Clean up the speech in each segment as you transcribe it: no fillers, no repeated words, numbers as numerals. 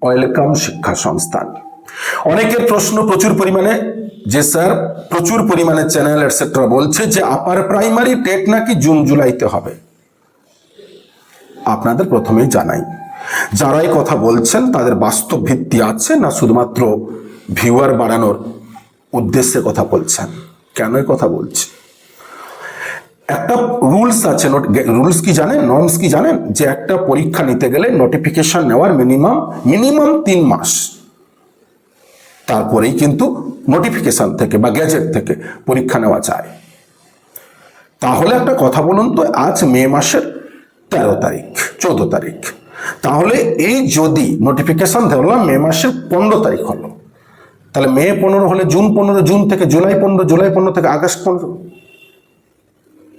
Welcome শিক্ষা সংস্থান। অনেকের প্রশ্ন প্রচুর পরিমাণে যে স্যার প্রচুর পরিমাণে চ্যানেল এটসেট্রা বলছে যে আপার প্রাইমারি টেট নাকি জুন জুলাইতে হবে। আপনাদের প্রথমেই জানাই, যারা এই কথা বলছেন তাদের বাস্তব ভিত্তি আছে না শুধুমাত্র ভিউয়ার বাড়ানোর উদ্দেশ্যে কথা বলছেন? কেন এই কথা বলছি? একটা রুলস আছে, রুলস কি জানেন, নর্মস কি জানেন? যে একটা পরীক্ষা নিতে গেলে নোটিফিকেশন নেওয়ার মিনিমাম 3 মাস, তারপরেই কিন্তু নোটিফিকেশন থেকে বা গ্যাজেট থেকে পরীক্ষা নেওয়া যায়। তাহলে একটা কথা বলুন তো, আজ মে মাসের 13 তারিখ 14 তারিখ, তাহলে এই যদি নোটিফিকেশন ধরলাম মে মাসের 15 তারিখ হলো, তাহলে মে 15 হলে জুন 15, জুন থেকে জুলাই 15, জুলাই 15 থেকে আগস্ট 15,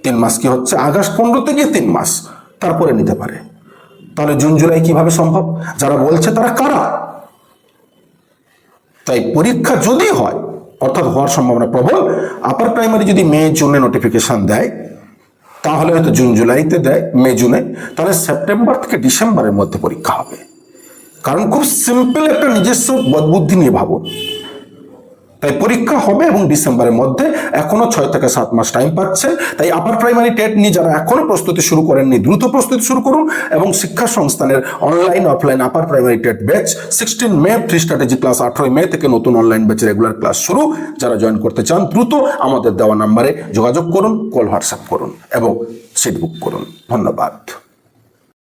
3 মাস কি হচ্ছে? আগস্ট 15 থেকে 3 মাস তারপরে নিতে পারে। তাহলে জুন জুলাই কিভাবে সম্ভব? যারা বলছে তারা কারা? তাই পরীক্ষা যদি হয়, অর্থাৎ হওয়ার সম্ভাবনা প্রবল, আপার প্রাইমারি যদি মে জুনে নোটিফিকেশন দেয়, তাহলে হয়তো জুন জুলাইতে দেয়, মে জুনে, তাহলে সেপ্টেম্বর থেকে ডিসেম্বরের মধ্যে পরীক্ষা হবে। কারণ খুব সিম্পল একটা নিজস্ব বুদ্ধি নিয়ে ভাবুন। তাই পরীক্ষা হবে এবং ডিসেম্বরের মধ্যে, এখনো 6 থেকে 7 মাস টাইম পাচ্ছে। তাই আপার প্রাইমারি টেট নিয়ে যারা এখনো প্রস্তুতি শুরু করেননি, দ্রুত প্রস্তুতি শুরু করুন। এবং শিক্ষা সংস্থানের online offline upper primary TET batch 16 মে ফ্রি স্ট্র্যাটেজি ক্লাস, 18 মে থেকে নতুন অনলাইন ব্যাচের রেগুলার ক্লাস শুরু। যারা জয়েন করতে চান দ্রুত আমাদের দেওয়া নাম্বারে যোগাযোগ করুন, কল হোয়াটসঅ্যাপ করুন এবং সিট বুক করুন। ধন্যবাদ।